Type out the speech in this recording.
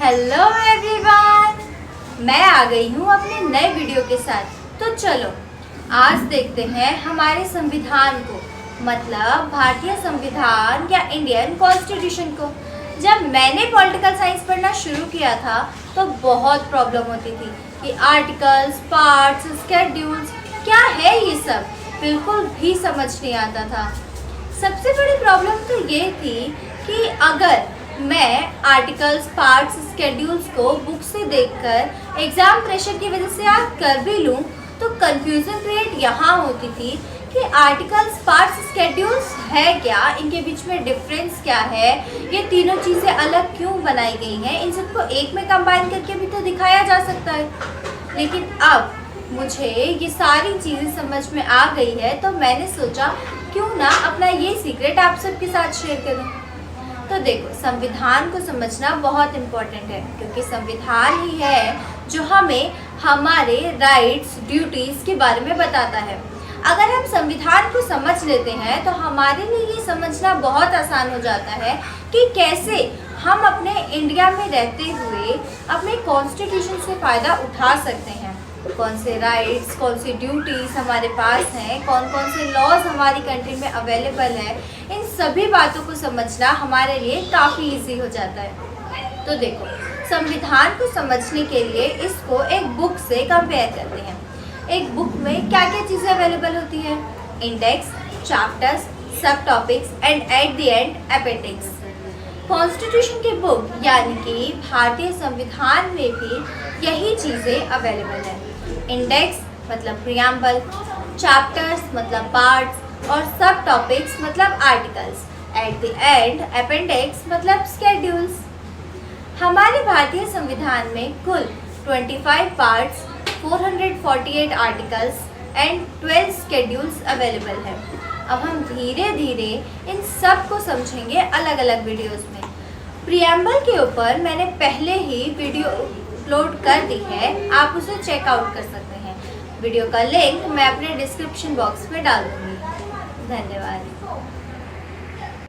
Hello everyone, मैं आ गई हूँ अपने नए वीडियो के साथ। तो चलो आज देखते हैं हमारे संविधान को, मतलब भारतीय संविधान या इंडियन कॉन्स्टिट्यूशन को। जब मैंने पॉलिटिकल साइंस पढ़ना शुरू किया था तो बहुत प्रॉब्लम होती थी कि आर्टिकल्स, पार्ट्स, स्केड्यूल्स क्या है ये सब, बिल्कुल भी समझ नहीं आता था। सबसे बड़ी प्रॉब्लम तो ये थी कि अगर मैं आर्टिकल्स, पार्ट्स, स्केड्यूल्स को बुक से देखकर एग्ज़ाम प्रेशर की वजह से याद कर भी लूँ तो कंफ्यूजन क्रिएट यहाँ होती थी कि आर्टिकल्स, पार्ट्स, स्केड्यूल्स है क्या, इनके बीच में डिफरेंस क्या है, ये तीनों चीज़ें अलग क्यों बनाई गई हैं, इन सबको एक में कंबाइन करके भी तो दिखाया जा सकता है। लेकिन अब मुझे ये सारी चीज़ें समझ में आ गई है तो मैंने सोचा क्यों ना अपना ये सीक्रेट आप सबके साथ शेयर करूं। तो देखो, संविधान को समझना बहुत इम्पोर्टेंट है क्योंकि संविधान ही है जो हमें हमारे राइट्स, ड्यूटीज़ के बारे में बताता है। अगर हम संविधान को समझ लेते हैं तो हमारे लिए ये समझना बहुत आसान हो जाता है कि कैसे हम अपने इंडिया में रहते हुए अपने कॉन्स्टिट्यूशन से फ़ायदा उठा सकते हैं। कौन से राइट्स, कौन सी ड्यूटीज़ हमारे पास हैं, कौन कौन से लॉज हमारी कंट्री में अवेलेबल है, इन सभी बातों को समझना हमारे लिए काफ़ी इजी हो जाता है। तो देखो, संविधान को समझने के लिए इसको एक बुक से कंपेयर करते हैं। एक बुक में क्या क्या चीज़ें अवेलेबल होती है? इंडेक्स, चैप्टर्स, सब topics and at the end appendix. Constitution की बुक यानी कि भारतीय संविधान में भी यही चीज़ें अवेलेबल है। इंडेक्स मतलब प्रियम्बल, चैप्टर्स मतलब पार्ट्स और सब टॉपिक्स मतलब articles, at the end appendix मतलब स्केड्यूल्स। हमारे भारतीय संविधान में कुल 25 parts, 448 articles and 12 schedules available है। अब हम धीरे धीरे इन सब को समझेंगे अलग अलग वीडियोस में। प्रियम्बल के ऊपर मैंने पहले ही वीडियो अपलोड कर दी है, आप उसे चेकआउट कर सकते हैं। वीडियो का लिंक मैं अपने डिस्क्रिप्शन बॉक्स में डाल दूँगी। धन्यवाद।